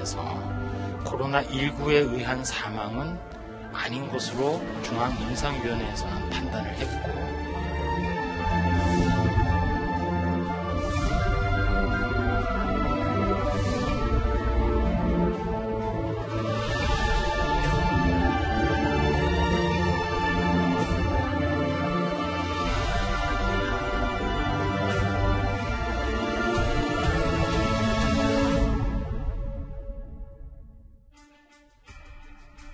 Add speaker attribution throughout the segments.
Speaker 1: 병원에서 코로나19에 의한 사망은 아닌 것으로 중앙임상위원회에서는 판단을 했고,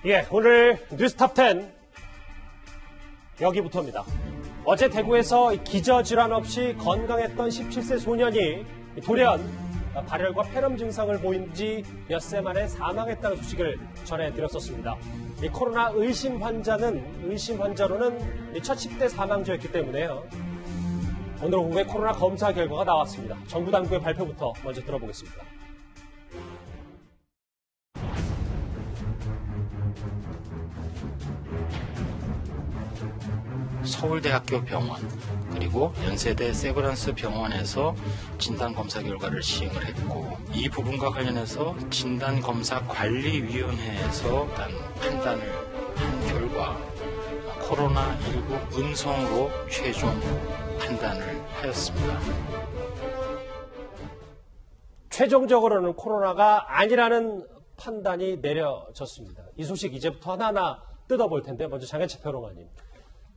Speaker 2: 예, 오늘 뉴스탑10 여기부터입니다. 어제 대구에서 기저질환 없이 건강했던 17세 소년이 돌연 발열과 폐렴 증상을 보인 지 엿새 만에 사망했다는 소식을 전해드렸었습니다. 이 코로나 의심 환자로는 첫 10대 사망자였기 때문에요. 오늘 오후에 코로나 검사 결과가 나왔습니다. 정부 당국의 발표부터 먼저 들어보겠습니다.
Speaker 1: 서울대학교 병원 그리고 연세대 세브란스 병원에서 진단검사 결과를 시행을 했고, 이 부분과 관련해서 진단검사관리위원회에서 판단을 한 결과 코로나19 음성으로 최종 판단을 하였습니다.
Speaker 2: 최종적으로는 코로나가 아니라는 판단이 내려졌습니다. 이 소식 이제부터 하나하나 뜯어볼 텐데, 먼저 장혜철 평론가님,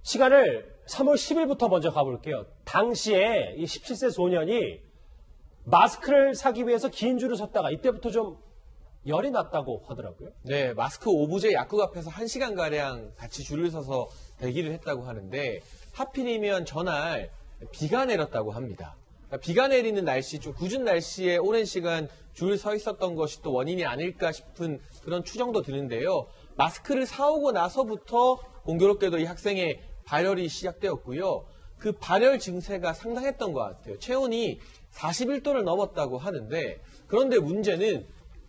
Speaker 2: 시간을 3월 10일부터 먼저 가볼게요. 당시에 이 17세 소년이 마스크를 사기 위해서 긴 줄을 섰다가 이때부터 좀 열이 났다고 하더라고요.
Speaker 3: 네, 마스크 오브제 약국 앞에서 1시간가량 같이 줄을 서서 대기를 했다고 하는데, 하필이면 전날 비가 내렸다고 합니다. 그러니까 비가 내리는 날씨, 좀 궂은 날씨에 오랜 시간 줄 서 있었던 것이 또 원인이 아닐까 싶은 그런 추정도 드는데요. 마스크를 사오고 나서부터 공교롭게도 이 학생의 발열이 시작되었고요. 그 발열 증세가 상당했던 것 같아요. 체온이 41도를 넘었다고 하는데, 그런데 문제는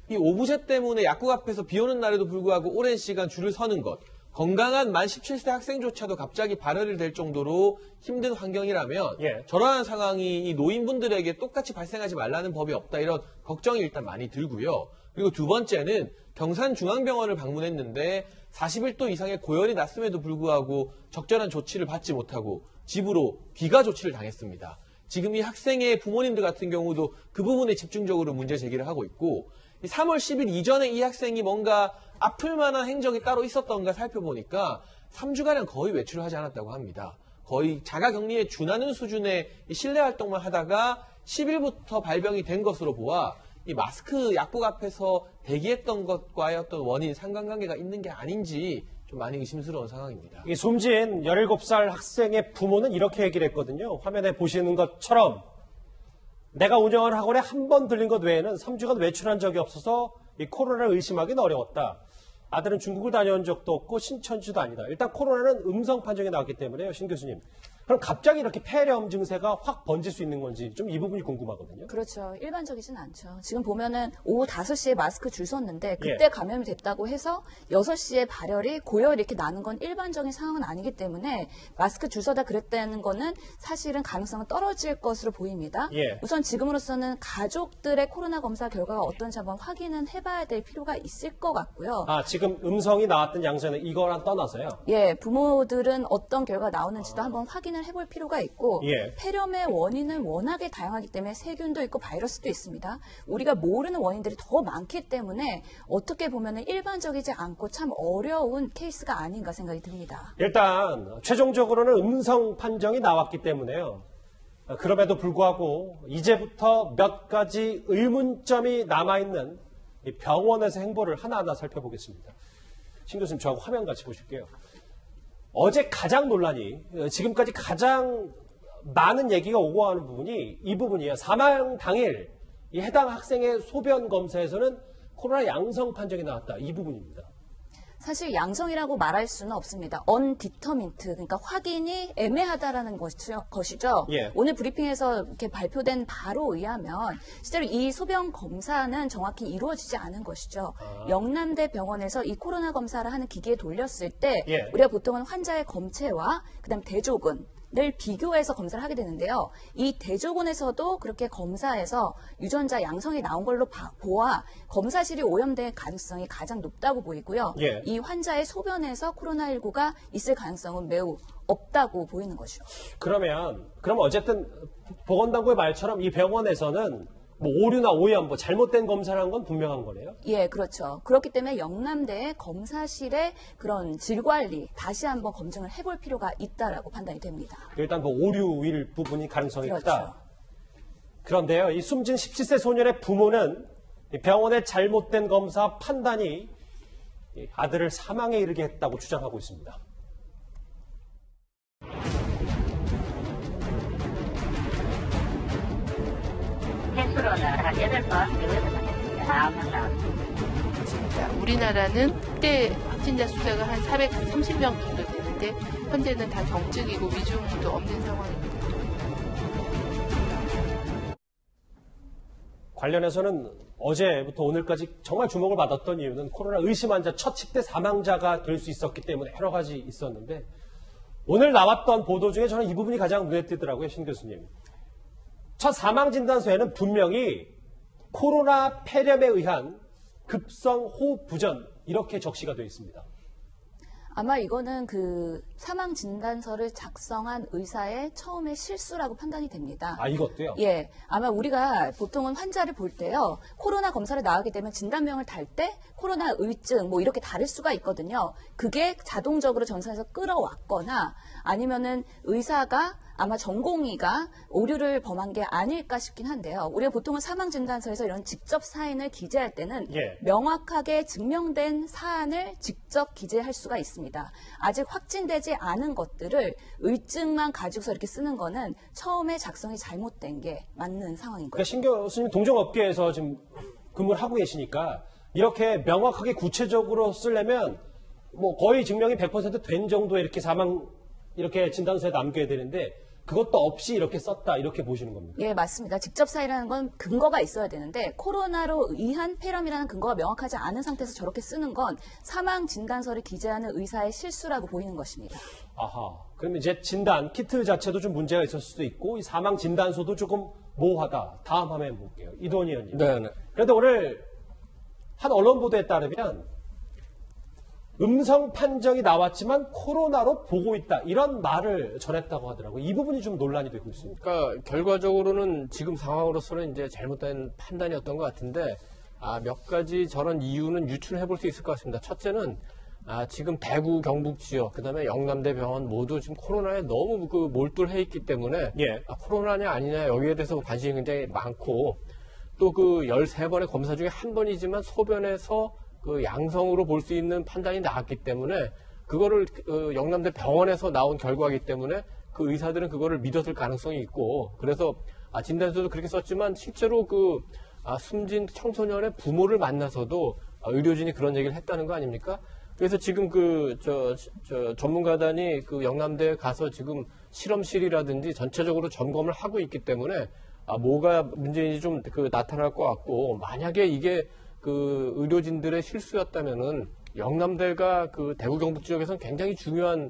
Speaker 3: 이 오브제 때문에 약국 앞에서 비 오는 날에도 불구하고 오랜 시간 줄을 서는 것, 건강한 만 17세 학생조차도 갑자기 발열이 될 정도로 힘든 환경이라면 저러한 상황이 이 노인분들에게 똑같이 발생하지 말라는 법이 없다, 이런 걱정이 일단 많이 들고요. 그리고 두 번째는 경산중앙병원을 방문했는데 41도 이상의 고열이 났음에도 불구하고 적절한 조치를 받지 못하고 집으로 귀가 조치를 당했습니다. 지금 이 학생의 부모님들 같은 경우도 그 부분에 집중적으로 문제 제기를 하고 있고, 3월 10일 이전에 이 학생이 뭔가 아플 만한 행적이 따로 있었던가 살펴보니까 3주가량 거의 외출을 하지 않았다고 합니다. 거의 자가격리에 준하는 수준의 실내 활동만 하다가 10일부터 발병이 된 것으로 보아 이 마스크 약국 앞에서 대기했던 것과의 어떤 원인, 상관관계가 있는 게 아닌지 좀 많이 의심스러운 상황입니다.
Speaker 2: 이 숨진 17살 학생의 부모는 이렇게 얘기를 했거든요. 화면에 보시는 것처럼 내가 운영하는 학원에 한 번 들린 것 외에는 3주간 외출한 적이 없어서 이 코로나를 의심하기는 어려웠다. 아들은 중국을 다녀온 적도 없고 신천지도 아니다. 일단 코로나는 음성 판정이 나왔기 때문에요. 신 교수님. 그럼 갑자기 이렇게 폐렴 증세가 확 번질 수 있는 건지 좀 이 부분이 궁금하거든요.
Speaker 4: 그렇죠. 일반적이진 않죠. 지금 보면은 오후 5시에 마스크 줄 섰는데 그때 감염이 됐다고 해서 6시에 발열이 고열이 이렇게 나는 건 일반적인 상황은 아니기 때문에 마스크 줄 서다 그랬다는 거는 사실은 가능성은 떨어질 것으로 보입니다. 우선 지금으로서는 가족들의 코로나 검사 결과가 어떤지 한번 확인은 해봐야 될 필요가 있을 것 같고요.
Speaker 2: 지금 음성이 나왔던 양서는 이거랑 떠나서요?
Speaker 4: 부모들은 어떤 결과가 나오는지도 한번 확인을 해볼 필요가 있고, 폐렴의 원인은 워낙에 다양하기 때문에 세균도 있고 바이러스도 있습니다. 우리가 모르는 원인들이 더 많기 때문에 어떻게 보면 일반적이지 않고 참 어려운 케이스가 아닌가 생각이 듭니다.
Speaker 2: 일단 최종적으로는 음성 판정이 나왔기 때문에요. 그럼에도 불구하고 이제부터 몇 가지 의문점이 남아있는 이 병원에서 행보를 하나하나 살펴보겠습니다. 신 교수님, 저하고 화면 같이 보실게요. 어제 가장 논란이, 지금까지 가장 많은 얘기가 오고 가는 부분이 이 부분이에요. 사망 당일 이 해당 학생의 소변 검사에서는 코로나 양성 판정이 나왔다. 이 부분입니다.
Speaker 4: 사실 양성이라고 말할 수는 없습니다. 언디터민트, 그러니까 확인이 애매하다라는 것이죠. 오늘 브리핑에서 이렇게 발표된 바로 의하면 실제로 이 소변 검사는 정확히 이루어지지 않은 것이죠. 영남대 병원에서 이 코로나 검사를 하는 기기에 돌렸을 때 우리가 보통은 환자의 검체와 그다음 대조군, 비교해서 검사를 하게 되는데요. 이 대조군에서도 그렇게 검사해서 유전자 양성이 나온 걸로 보아 검사실이 오염될 가능성이 가장 높다고 보이고요.
Speaker 2: 예.
Speaker 4: 이 환자의 소변에서 코로나19가 있을 가능성은 매우 없다고 보이는 것이죠.
Speaker 2: 그럼 어쨌든 보건당국의 말처럼 이 병원에서는 뭐 오류나 오염, 뭐 잘못된 검사를 한 건 분명한 거네요.
Speaker 4: 예, 그렇죠. 그렇기 때문에 영남대의 검사실의 그런 질 관리 다시 한번 검증을 해볼 필요가 있다라고 판단이 됩니다.
Speaker 2: 일단 뭐 오류일 부분이 가능성이
Speaker 4: 그렇죠.
Speaker 2: 크다. 그런데요, 이 숨진 17세 소년의 부모는 이 병원의 잘못된 검사 판단이 이 아들을 사망에 이르게 했다고 주장하고 있습니다.
Speaker 5: 횟수로는 한 8번, 8번 나왔습니다. 9명 나왔습니다.
Speaker 6: 자, 우리나라는 그때 확진자 숫자가 한 430명 정도 되는데 현재는 다 정증이고 위중도 없는 상황입니다.
Speaker 2: 관련해서는 어제부터 오늘까지 정말 주목을 받았던 이유는 코로나 의심 환자 첫 10대 사망자가 될 수 있었기 때문에 여러 가지 있었는데 오늘 나왔던 보도 중에 저는 이 부분이 가장 눈에 띄더라고요, 신 교수님. 첫 사망 진단서에는 분명히 코로나 폐렴에 의한 급성 호흡 부전 이렇게 적시가 되어 있습니다.
Speaker 4: 아마 이거는 그 사망 진단서를 작성한 의사의 처음의 실수라고 판단이 됩니다.
Speaker 2: 아, 이것도요?
Speaker 4: 예, 아마 우리가 보통은 환자를 볼 때요, 코로나 검사를 나가게 되면 진단명을 달 때 코로나 의증 뭐 이렇게 다를 수가 있거든요. 그게 자동적으로 전산에서 끌어왔거나 아니면은 의사가 아마 전공의가 오류를 범한 게 아닐까 싶긴 한데요. 우리가 보통은 사망 진단서에서 이런 직접 사인을 기재할 때는
Speaker 2: 예.
Speaker 4: 명확하게 증명된 사안을 직접 기재할 수가 있습니다. 아직 확진되지 않은 것들을 의증만 가지고서 이렇게 쓰는 거는 처음에 작성이 잘못된 게 맞는 상황인
Speaker 2: 그러니까
Speaker 4: 거죠.
Speaker 2: 신 교수님 동종업계에서 지금 근무를 하고 계시니까 이렇게 명확하게 구체적으로 쓰려면 뭐 거의 증명이 100% 된 정도의 이렇게 사망 이렇게 진단서에 남겨야 되는데 그것도 없이 이렇게 썼다 이렇게 보시는 겁니다.
Speaker 4: 예, 맞습니다. 직접 사인이라는 건 근거가 있어야 되는데 코로나로 의한 폐렴이라는 근거가 명확하지 않은 상태에서 저렇게 쓰는 건 사망 진단서를 기재하는 의사의 실수라고 보이는 것입니다.
Speaker 2: 아하. 그러면 이제 진단 키트 자체도 좀 문제가 있을 수도 있고 이 사망 진단서도 조금 모호하다. 다음 화면 볼게요. 이동희 의원님.
Speaker 3: 네.
Speaker 2: 그런데 오늘 한 언론 보도에 따르면 음성 판정이 나왔지만 코로나로 보고 있다. 이런 말을 전했다고 하더라고요. 이 부분이 좀 논란이 되고 있습니다.
Speaker 7: 그러니까 결과적으로는 지금 상황으로서는 이제 잘못된 판단이었던 것 같은데 몇 가지 저런 이유는 유추해 볼 수 있을 것 같습니다. 첫째는 지금 대구, 경북 지역, 그다음에 영남대 병원 모두 지금 코로나에 너무 몰두해 있기 때문에
Speaker 2: 예.
Speaker 7: 코로나냐 아니냐 여기에 대해서 관심이 굉장히 많고 또 그 13번의 검사 중에 한 번이지만 소변에서 그 양성으로 볼 수 있는 판단이 나왔기 때문에 그거를 영남대 병원에서 나온 결과이기 때문에 그 의사들은 그거를 믿었을 가능성이 있고 그래서 진단서도 그렇게 썼지만 실제로 숨진 청소년의 부모를 만나서도 의료진이 그런 얘기를 했다는 거 아닙니까? 그래서 지금 전문가단이 영남대에 가서 지금 실험실이라든지 전체적으로 점검을 하고 있기 때문에 뭐가 문제인지 좀 나타날 것 같고 만약에 이게 의료진들의 실수였다면은 영남대가 대구 경북 지역에서는 굉장히 중요한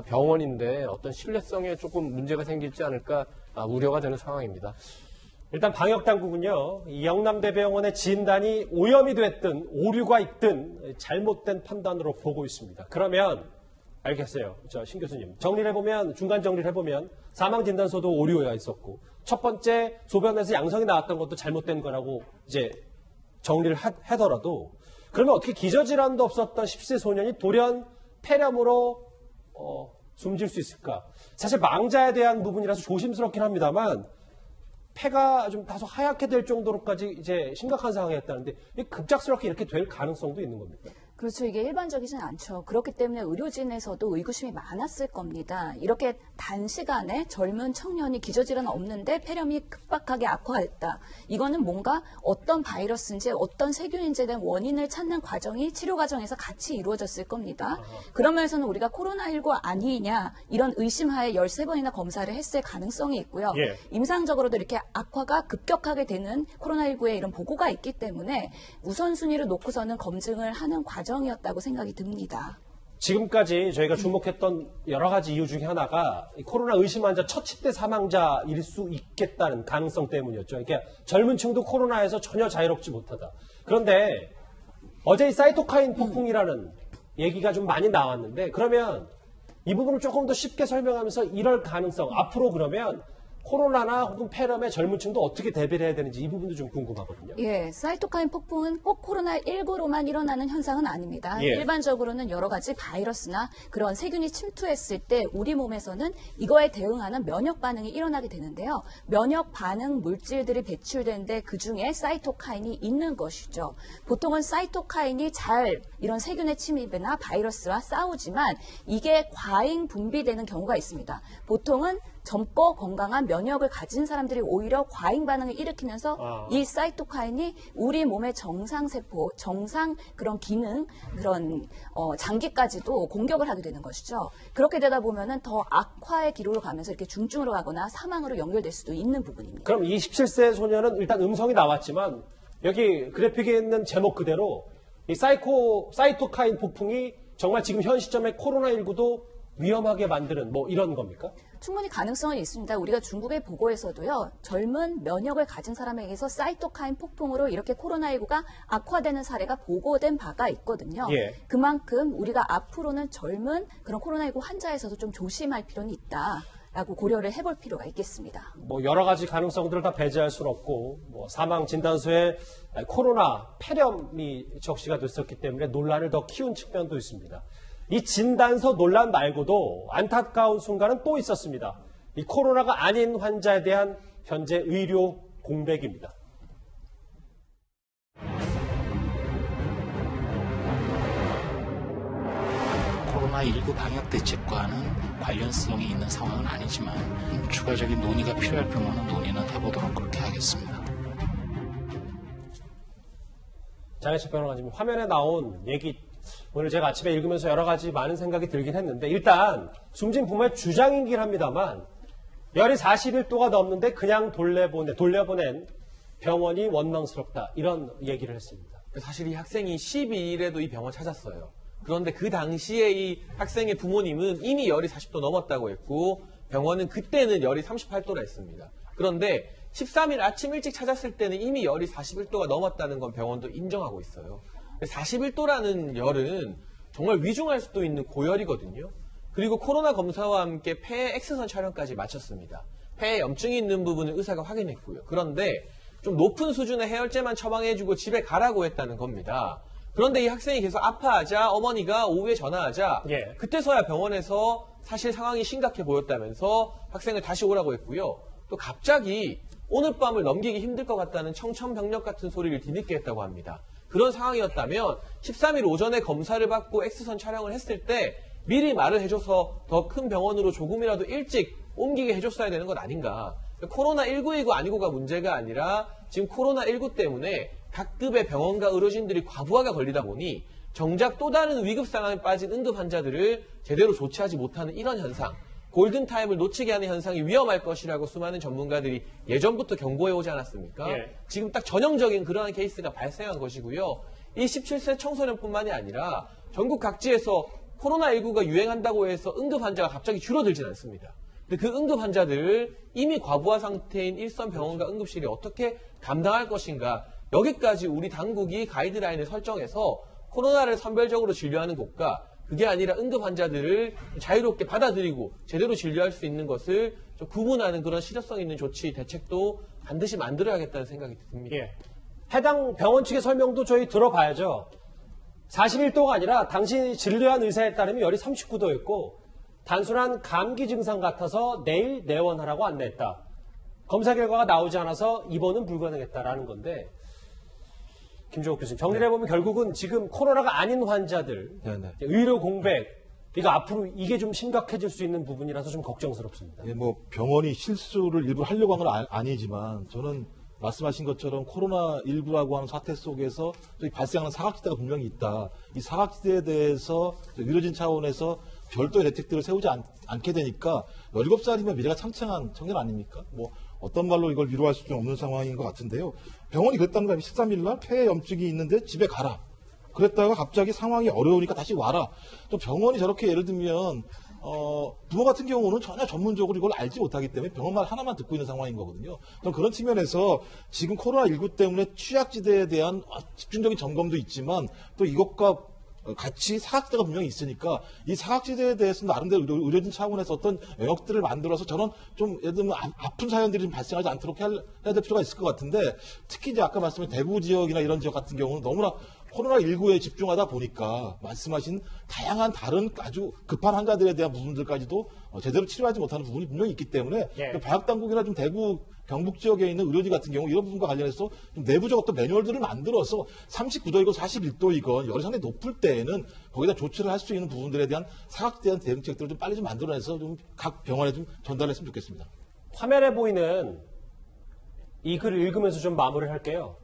Speaker 7: 병원인데 어떤 신뢰성에 조금 문제가 생기지 않을까 우려가 되는 상황입니다.
Speaker 2: 일단 방역당국은요, 이 영남대병원의 진단이 오염이 됐든 오류가 있든 잘못된 판단으로 보고 있습니다. 그러면 알겠어요. 신 교수님. 중간 정리를 해보면 사망진단서도 오류가 있었고 첫 번째 소변에서 양성이 나왔던 것도 잘못된 거라고 이제 정리를 하더라도 그러면 어떻게 기저질환도 없었던 10세 소년이 돌연 폐렴으로 숨질 수 있을까? 사실 망자에 대한 부분이라서 조심스럽긴 합니다만 폐가 좀 다소 하얗게 될 정도로까지 이제 심각한 상황이었다는데 급작스럽게 이렇게 될 가능성도 있는 겁니까?
Speaker 4: 그렇죠. 이게 일반적이진 않죠. 그렇기 때문에 의료진에서도 의구심이 많았을 겁니다. 이렇게 단시간에 젊은 청년이 기저질환 없는데 폐렴이 급박하게 악화했다. 이거는 뭔가 어떤 바이러스인지 어떤 세균인지에 대한 원인을 찾는 과정이 치료 과정에서 같이 이루어졌을 겁니다. 그러면서는 우리가 코로나19 아니냐 이런 의심하에 13번이나 검사를 했을 가능성이 있고요.
Speaker 2: 예.
Speaker 4: 임상적으로도 이렇게 악화가 급격하게 되는 코로나19의 이런 보고가 있기 때문에 우선순위를 놓고서는 검증을 하는 과정이었다고 생각이 듭니다.
Speaker 2: 지금까지 저희가 주목했던 여러 가지 이유 중에 하나가 이 코로나 의심 환자 첫 10대 사망자일 수 있겠다는 가능성 때문이었죠. 그러니까 젊은 층도 코로나에서 전혀 자유롭지 못하다. 그런데 어제 이 사이토카인 폭풍이라는 얘기가 좀 많이 나왔는데 그러면 이 부분을 조금 더 쉽게 설명하면서 이럴 가능성, 앞으로 그러면 코로나나 혹은 폐렴의 젊은 층도 어떻게 대비를 해야 되는지 이 부분도 좀 궁금하거든요.
Speaker 4: 예, 사이토카인 폭풍은 꼭 코로나19로만 일어나는 현상은 아닙니다.
Speaker 2: 예.
Speaker 4: 일반적으로는 여러 가지 바이러스나 그런 세균이 침투했을 때 우리 몸에서는 이거에 대응하는 면역 반응이 일어나게 되는데요. 면역 반응 물질들이 배출되는데 그중에 사이토카인이 있는 것이죠. 보통은 사이토카인이 잘 이런 세균의 침입이나 바이러스와 싸우지만 이게 과잉 분비되는 경우가 있습니다. 보통은 젊고 건강한 면역을 가진 사람들이 오히려 과잉 반응을 일으키면서 이 사이토카인이 우리 몸의 정상세포, 정상 그런 기능, 그런 장기까지도 공격을 하게 되는 것이죠. 그렇게 되다 보면은 더 악화의 기로로 가면서 이렇게 중증으로 가거나 사망으로 연결될 수도 있는 부분입니다.
Speaker 2: 그럼 27세 소녀는 일단 음성이 나왔지만 여기 그래픽에 있는 제목 그대로 이 사이토카인 폭풍이 정말 지금 현 시점에 코로나19도 위험하게 만드는 뭐 이런 겁니까?
Speaker 4: 충분히 가능성은 있습니다. 우리가 중국의 보고에서도요. 젊은 면역을 가진 사람에게서 사이토카인 폭풍으로 이렇게 코로나19가 악화되는 사례가 보고된 바가 있거든요.
Speaker 2: 예.
Speaker 4: 그만큼 우리가 앞으로는 젊은 그런 코로나19 환자에서도 좀 조심할 필요는 있다라고 고려를 해볼 필요가 있겠습니다.
Speaker 2: 뭐 여러 가지 가능성들을 다 배제할 수는 없고 뭐 사망 진단서에 코로나 폐렴이 적시가 됐었기 때문에 논란을 더 키운 측면도 있습니다. 이 진단서 논란 말고도 안타까운 순간은 또 있었습니다. 이 코로나가 아닌 환자에 대한 현재 의료 공백입니다.
Speaker 1: 코로나19 방역 대책과는 관련성이 있는 상황은 아니지만 추가적인 논의가 필요할 경우는 논의는 해보도록 그렇게 하겠습니다.
Speaker 2: 장혜철 변호사님, 화면에 나온 얘기 오늘 제가 아침에 읽으면서 여러 가지 많은 생각이 들긴 했는데 일단 숨진 부모의 주장이긴 합니다만 열이 41도가 넘는데 그냥 돌려보낸 병원이 원망스럽다 이런 얘기를 했습니다.
Speaker 3: 사실 이 학생이 12일에도 이 병원 찾았어요. 그런데 그 당시에 이 학생의 부모님은 이미 열이 40도 넘었다고 했고 병원은 그때는 열이 38도라 했습니다. 그런데 13일 아침 일찍 찾았을 때는 이미 열이 41도가 넘었다는 건 병원도 인정하고 있어요. 41도라는 열은 정말 위중할 수도 있는 고열이거든요. 그리고 코로나 검사와 함께 폐 X선 촬영까지 마쳤습니다. 폐에 염증이 있는 부분을 의사가 확인했고요. 그런데 좀 높은 수준의 해열제만 처방해주고 집에 가라고 했다는 겁니다. 그런데 이 학생이 계속 아파하자 어머니가 오후에 전화하자 그때서야 병원에서 사실 상황이 심각해 보였다면서 학생을 다시 오라고 했고요. 또 갑자기 오늘 밤을 넘기기 힘들 것 같다는 청천벽력 같은 소리를 뒤늦게 했다고 합니다. 그런 상황이었다면 13일 오전에 검사를 받고 X선 촬영을 했을 때 미리 말을 해줘서 더 큰 병원으로 조금이라도 일찍 옮기게 해줬어야 되는 것 아닌가. 코로나19이고 아니고가 문제가 아니라 지금 코로나19 때문에 각 급의 병원과 의료진들이 과부하가 걸리다 보니 정작 또 다른 위급 상황에 빠진 응급 환자들을 제대로 조치하지 못하는 이런 현상, 골든타임을 놓치게 하는 현상이 위험할 것이라고 수많은 전문가들이 예전부터 경고해오지 않았습니까? 지금 딱 전형적인 그러한 케이스가 발생한 것이고요. 이 17세 청소년뿐만이 아니라 전국 각지에서 코로나19가 유행한다고 해서 응급 환자가 갑자기 줄어들진 않습니다. 근데 그 응급 환자들을 이미 과부하 상태인 일선 병원과 응급실이 어떻게 감당할 것인가, 여기까지 우리 당국이 가이드라인을 설정해서 코로나를 선별적으로 진료하는 곳과 그게 아니라 응급 환자들을 자유롭게 받아들이고 제대로 진료할 수 있는 것을 좀 구분하는 그런 실효성 있는 조치, 대책도 반드시 만들어야겠다는 생각이 듭니다.
Speaker 2: 해당 병원 측의 설명도 저희 들어봐야죠. 41도가 아니라 당신이 진료한 의사에 따르면 열이 39도였고 단순한 감기 증상 같아서 내일 내원하라고 안내했다. 검사 결과가 나오지 않아서 입원은 불가능했다라는 건데 김종욱 교수님, 정리를 해보면 결국은 지금 코로나가 아닌 환자들, 의료 공백, 이거 앞으로 이게 좀 심각해질 수 있는 부분이라서 좀 걱정스럽습니다.
Speaker 8: 뭐 병원이 실수를 일부 하려고 한 건 아니지만 저는 말씀하신 것처럼 코로나19라고 하는 사태 속에서 발생하는 사각지대가 분명히 있다. 이 사각지대에 대해서 의료진 차원에서 별도의 대책들을 세우지 않게 되니까 17살이면 미래가 창창한 청년 아닙니까? 뭐 어떤 말로 이걸 위로할 수 없는 상황인 것 같은데요. 병원이 그랬다는 거예요. 13일 날 폐에 염증이 있는데 집에 가라. 그랬다가 갑자기 상황이 어려우니까 다시 와라. 또 병원이 저렇게 예를 들면 부모 같은 경우는 전혀 전문적으로 이걸 알지 못하기 때문에 병원말 하나만 듣고 있는 상황인 거거든요. 그런 측면에서 지금 코로나19 때문에 취약지대에 대한 집중적인 점검도 있지만 또 이것과 같이 사각지대가 분명히 있으니까 이 사각지대에 대해서 나름대로 의료진 차원에서 어떤 영역들을 만들어서 저런 좀 예를 들면 아픈 사연들이 좀 발생하지 않도록 해야 될 필요가 있을 것 같은데 특히 이제 아까 말씀하신 대구 지역이나 이런 지역 같은 경우는 너무나 코로나19에 집중하다 보니까 말씀하신 다양한 다른 아주 급한 환자들에 대한 부분들까지도 제대로 치료하지 못하는 부분이 분명히 있기 때문에 방역당국이나 좀 대구 경북 지역에 있는 의료진 같은 경우 이런 부분과 관련해서 좀 내부적 어떤 매뉴얼들을 만들어서 39도이건 41도이건 열이 높을 때에는 거기다 조치를 할 수 있는 부분들에 대한 사각지대에 대한 대응책들을 좀 빨리 좀 만들어내서 좀 각 병원에 좀 전달했으면 좋겠습니다.
Speaker 2: 화면에 보이는 이 글을 읽으면서 좀 마무리를 할게요.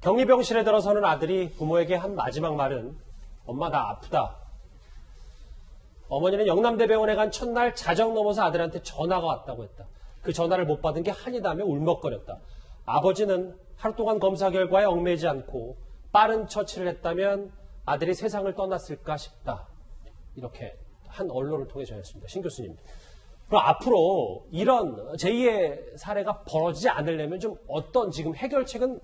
Speaker 2: 격리병실에 들어서는 아들이 부모에게 한 마지막 말은 엄마 나 아프다. 어머니는 영남대병원에 간 첫날 자정 넘어서 아들한테 전화가 왔다고 했다. 그 전화를 못 받은 게 한이다며 울먹거렸다. 아버지는 하루 동안 검사 결과에 얽매이지 않고 빠른 처치를 했다면 아들이 세상을 떠났을까 싶다. 이렇게 한 언론을 통해 전했습니다. 신 교수님. 그럼 앞으로 이런 제2의 사례가 벌어지지 않으려면 좀 어떤 지금 해결책은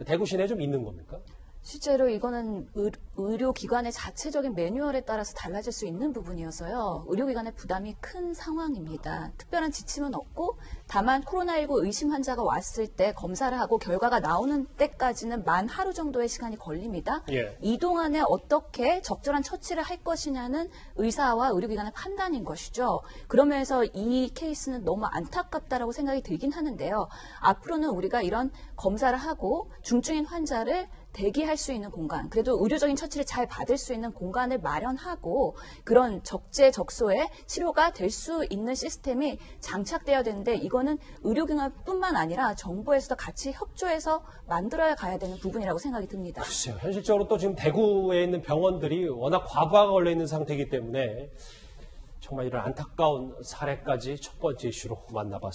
Speaker 2: 대구 시내에 좀 있는 겁니까?
Speaker 4: 실제로 이거는 의료기관의 자체적인 매뉴얼에 따라서 달라질 수 있는 부분이어서요. 의료기관의 부담이 큰 상황입니다. 특별한 지침은 없고 다만 코로나19 의심 환자가 왔을 때 검사를 하고 결과가 나오는 때까지는 만 하루 정도의 시간이 걸립니다. 이 동안에 어떻게 적절한 처치를 할 것이냐는 의사와 의료기관의 판단인 것이죠. 그러면서 이 케이스는 너무 안타깝다라고 생각이 들긴 하는데요. 앞으로는 우리가 이런 검사를 하고 중증인 환자를 대기할 수 있는 공간, 그래도 의료적인 처치를 잘 받을 수 있는 공간을 마련하고 그런 적재적소에 치료가 될 수 있는 시스템이 장착되어야 되는데 이거는 의료기관뿐만 아니라 정부에서도 같이 협조해서 만들어야 가야 되는 부분이라고 생각이 듭니다.
Speaker 2: 글쎄요. 현실적으로 또 지금 대구에 있는 병원들이 워낙 과부하가 걸려 있는 상태이기 때문에 정말 이런 안타까운 사례까지 첫 번째 이슈로 만나봤습니다.